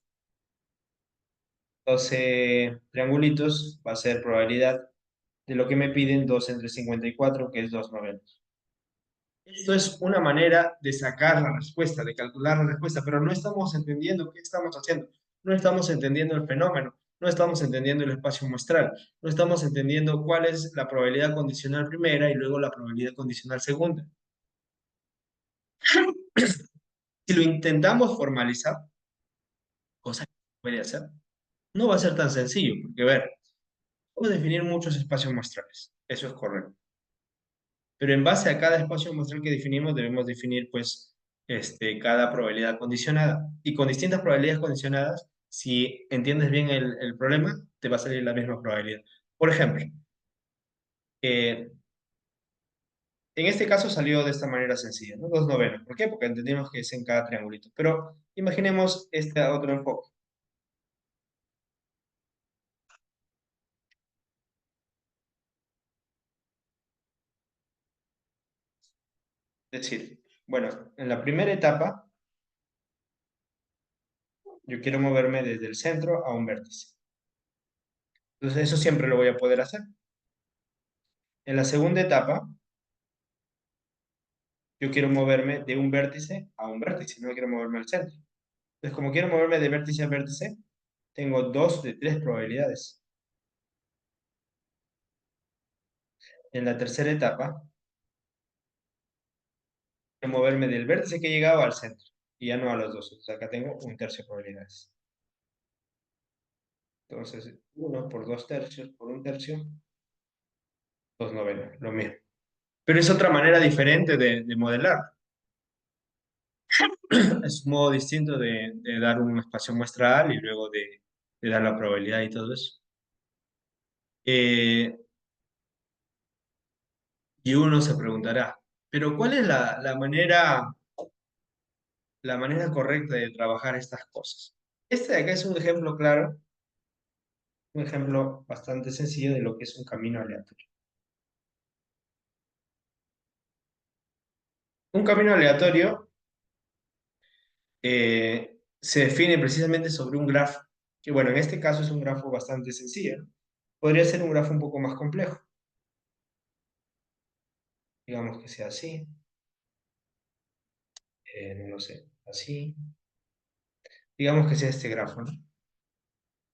triangulitos. Va a ser probabilidad de lo que me piden 2 entre 54, que es 2 novenos. Esto es una manera de sacar la respuesta, de calcular la respuesta, pero no estamos entendiendo qué estamos haciendo. No estamos entendiendo el fenómeno, no estamos entendiendo el espacio muestral, no estamos entendiendo cuál es la probabilidad condicional primera y luego la probabilidad condicional segunda. Si lo intentamos formalizar, cosa que se puede hacer, no va a ser tan sencillo, porque, a ver, podemos definir muchos espacios muestrales, eso es correcto. Pero en base a cada espacio muestral que definimos, debemos definir, pues, cada probabilidad condicionada. Y con distintas probabilidades condicionadas, si entiendes bien el problema, te va a salir la misma probabilidad. Por ejemplo, eh, en este caso salió de esta manera sencilla, ¿no? 2 novenos. ¿Por qué? Porque entendimos que es en cada triangulito. Pero imaginemos este otro enfoque. Es decir, bueno, en la primera etapa, yo quiero moverme desde el centro a un vértice. Entonces, eso siempre lo voy a poder hacer. En la segunda etapa, yo quiero moverme de un vértice a un vértice, no quiero moverme al centro. Entonces, como quiero moverme de vértice a vértice, tengo dos de tres probabilidades. En la tercera etapa, quiero moverme del vértice que he llegado al centro, y ya no a los dos. Entonces, acá tengo un tercio de probabilidades. Entonces, 1 por 2 tercios por un tercio, 2 novenos, lo mismo. Pero es otra manera diferente de modelar. Es un modo distinto de dar un espacio muestral y luego de dar la probabilidad y todo eso. Eh, y uno se preguntará, pero ¿cuál es la manera correcta de trabajar estas cosas? Este de acá es un ejemplo claro, un ejemplo bastante sencillo de lo que es un camino aleatorio. Un camino aleatorio se define precisamente sobre un grafo, que bueno, en este caso es un grafo bastante sencillo, ¿no? Podría ser un grafo un poco más complejo, digamos que sea así, no lo sé, así, digamos que sea este grafo, ¿no?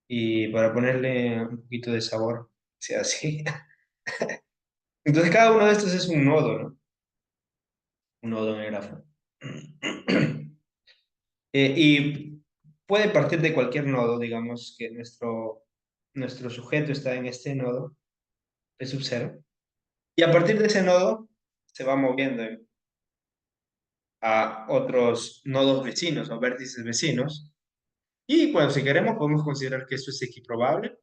Y para ponerle un poquito de sabor, sea así. Entonces cada uno de estos es un nodo, ¿no? Un nodo en el grafo. Y puede partir de cualquier nodo, digamos que nuestro sujeto está en este nodo, P sub 0, y a partir de ese nodo se va moviendo a otros nodos vecinos o vértices vecinos, y bueno, si queremos podemos considerar que eso es equiprobable,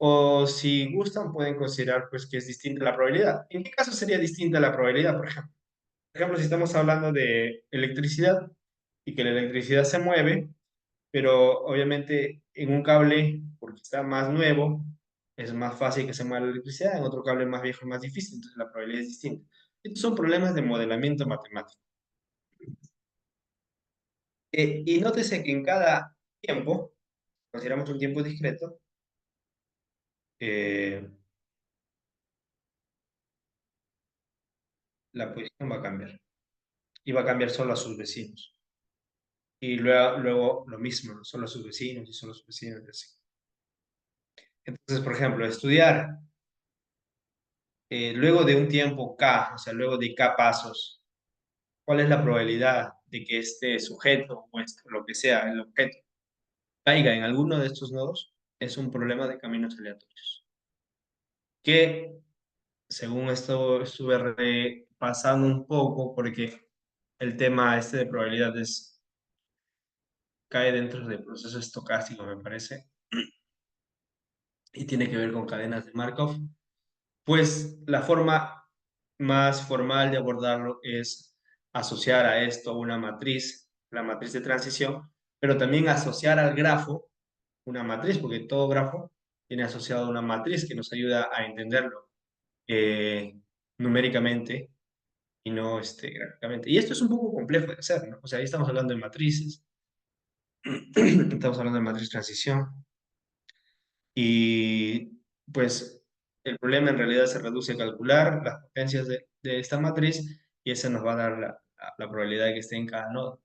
o si gustan pueden considerar pues que es distinta la probabilidad. ¿En qué caso sería distinta la probabilidad, por ejemplo? Por ejemplo, si estamos hablando de electricidad y que la electricidad se mueve, pero obviamente en un cable, porque está más nuevo, es más fácil que se mueva la electricidad, en otro cable más viejo es más difícil, entonces la probabilidad es distinta. Estos son problemas de modelamiento matemático. Y nótese que en cada tiempo, consideramos un tiempo discreto, eh, la posición va a cambiar. Y va a cambiar solo a sus vecinos. Y luego lo mismo, ¿no? Solo a sus vecinos y solo a sus vecinos y así. Entonces, por ejemplo, estudiar luego de un tiempo K, o sea, luego de K pasos, ¿cuál es la probabilidad de que este sujeto o lo que sea, el objeto, caiga en alguno de estos nodos? Es un problema de caminos aleatorios. Que, según esto, estuve repasando un poco porque el tema este de probabilidades cae dentro del proceso estocástico, me parece, y tiene que ver con cadenas de Markov. Pues la forma más formal de abordarlo es asociar a esto una matriz, la matriz de transición, pero también asociar al grafo una matriz, porque todo grafo tiene asociado una matriz que nos ayuda a entenderlo. eh, numéricamente y no gráficamente. Y esto es un poco complejo de hacer, ¿no? O sea, ahí estamos hablando de matrices, estamos hablando de matriz transición y pues el problema en realidad se reduce a calcular las potencias de esta matriz y esa nos va a dar la probabilidad de que esté en cada nodo.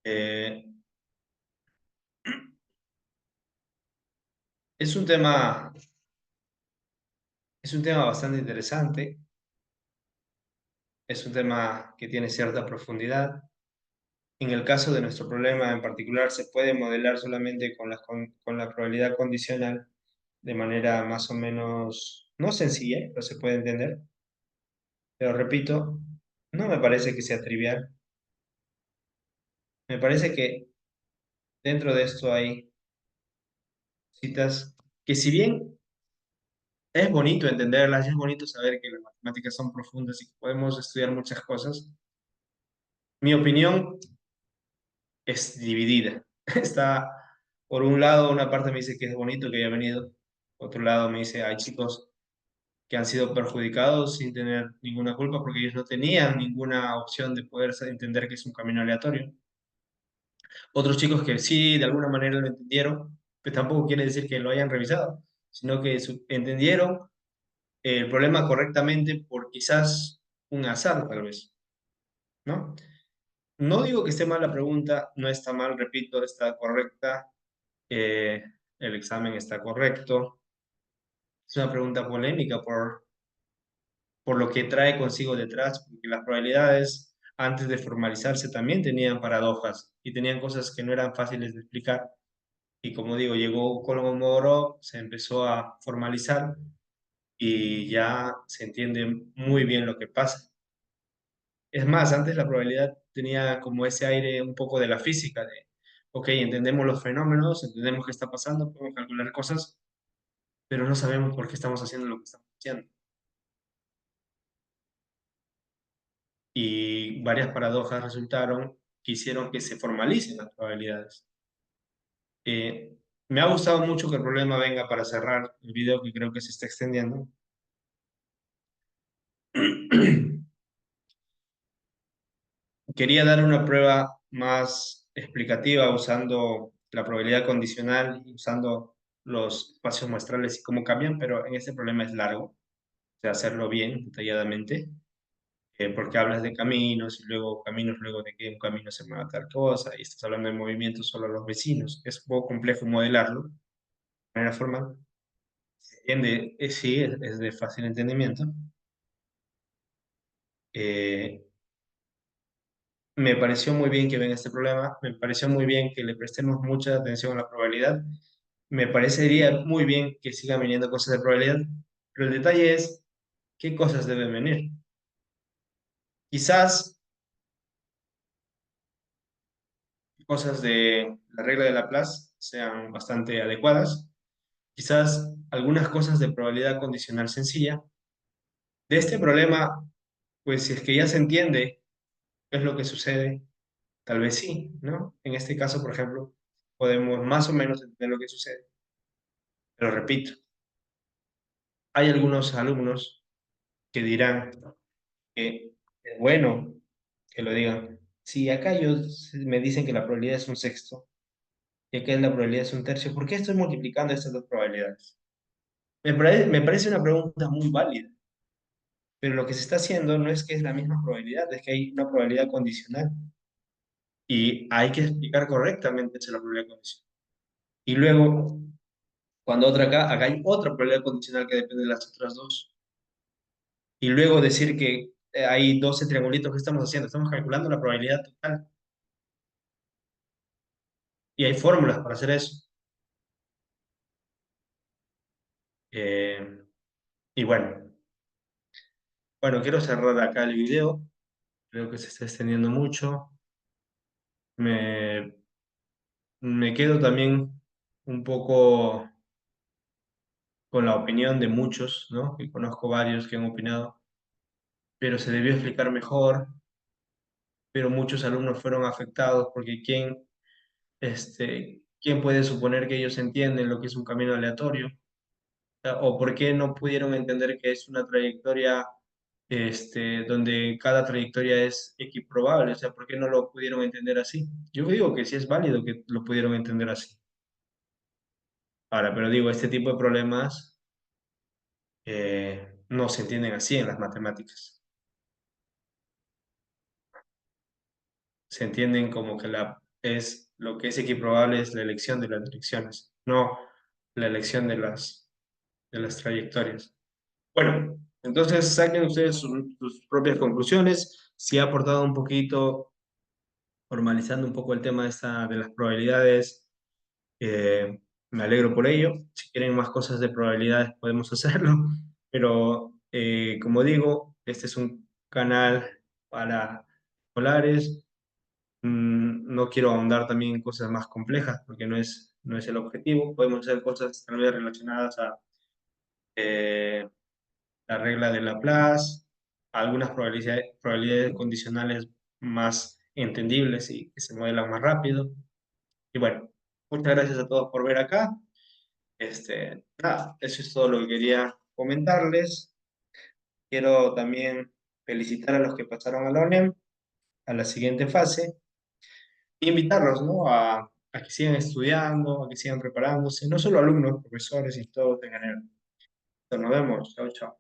Eh, es un tema, es un tema bastante interesante, es un tema que tiene cierta profundidad. En el caso de nuestro problema en particular, se puede modelar solamente con la probabilidad condicional de manera más o menos, no sencilla, pero se puede entender. Pero repito, no me parece que sea trivial. Me parece que dentro de esto hay citas que si bien es bonito entenderlas, es bonito saber que las matemáticas son profundas y que podemos estudiar muchas cosas, mi opinión es dividida. Está, por un lado, una parte me dice que es bonito que haya venido, otro lado me dice, hay chicos que han sido perjudicados sin tener ninguna culpa porque ellos no tenían ninguna opción de poder entender que es un camino aleatorio. Otros chicos que sí, de alguna manera lo entendieron, pero tampoco quiere decir que lo hayan revisado, sino que entendieron el problema correctamente por quizás un azar, tal vez, ¿no? No digo que esté mal la pregunta, no está mal, repito, está correcta, eh, el examen está correcto. Es una pregunta polémica por lo que trae consigo detrás, porque las probabilidades antes de formalizarse también tenían paradojas y tenían cosas que no eran fáciles de explicar. Y como digo, llegó Kolmogorov, se empezó a formalizar y ya se entiende muy bien lo que pasa. Es más, antes la probabilidad tenía como ese aire un poco de la física, de, ok, entendemos los fenómenos, entendemos qué está pasando, podemos calcular cosas, pero no sabemos por qué estamos haciendo lo que estamos haciendo. Y varias paradojas resultaron que hicieron que se formalicen las probabilidades. Eh, Me ha gustado mucho que el problema venga para cerrar el video que creo que se está extendiendo. Quería dar una prueba más explicativa usando la probabilidad condicional y usando los espacios muestrales y cómo cambian, pero en este problema es largo, o sea, hacerlo bien, detalladamente, porque hablas de caminos y luego caminos, luego de que un camino se mueva tal cosa, y estás hablando de movimientos solo a los vecinos. Es un poco complejo modelarlo de manera formal. Se entiende, sí, es de fácil entendimiento. Eh, Me pareció muy bien que ven este problema, me pareció muy bien que le prestemos mucha atención a la probabilidad, me parecería muy bien que sigan viniendo cosas de probabilidad, pero el detalle es qué cosas deben venir. Quizás cosas de la regla de Laplace sean bastante adecuadas, quizás algunas cosas de probabilidad condicional sencilla. De este problema, pues si es que ya se entiende qué es lo que sucede, tal vez sí, ¿no? En este caso, por ejemplo, podemos más o menos entender lo que sucede. Pero repito, hay algunos alumnos que dirán que es bueno que lo digan. Si acá me dicen que la probabilidad es un sexto y acá la probabilidad es un tercio, ¿por qué estoy multiplicando estas dos probabilidades? Me parece una pregunta muy válida, pero lo que se está haciendo no es que es la misma probabilidad, es que hay una probabilidad condicional y hay que explicar correctamente esa es la probabilidad condicional. Y luego, cuando acá hay otra probabilidad condicional que depende de las otras dos. Y luego decir que hay 12 triangulitos que estamos haciendo, estamos calculando la probabilidad total y hay fórmulas para hacer eso. Eh, y bueno, quiero cerrar acá el video, creo que se está extendiendo mucho. Me, Me quedo también un poco con la opinión de muchos, ¿no? Que conozco varios que han opinado, pero se debió explicar mejor, pero muchos alumnos fueron afectados porque ¿quién puede suponer que ellos entienden lo que es un camino aleatorio? ¿O por qué no pudieron entender que es una trayectoria donde cada trayectoria es equiprobable? O sea, ¿por qué no lo pudieron entender así? Yo digo que sí es válido que lo pudieron entender así. Ahora, pero digo, este tipo de problemas no se entienden así en las matemáticas. Se entienden como que lo que es equiprobable es la elección de las direcciones, no la elección de las trayectorias. Bueno, entonces saquen ustedes sus propias conclusiones. Si ha aportado un poquito, formalizando un poco el tema de las probabilidades, me alegro por ello. Si quieren más cosas de probabilidades, podemos hacerlo. Pero como digo, este es un canal para escolares. No quiero ahondar también en cosas más complejas porque no es el objetivo. Podemos hacer cosas tal vez relacionadas a eh, la regla de Laplace, algunas probabilidades condicionales más entendibles y que se modelan más rápido. Y bueno, muchas gracias a todos por ver acá. Nada, eso es todo lo que quería comentarles. Quiero también felicitar a los que pasaron a la ONEM, a la siguiente fase, e invitarlos, ¿no? A que sigan estudiando, a que sigan preparándose, no solo alumnos, profesores y todos en general. Nos vemos. Chao, chao.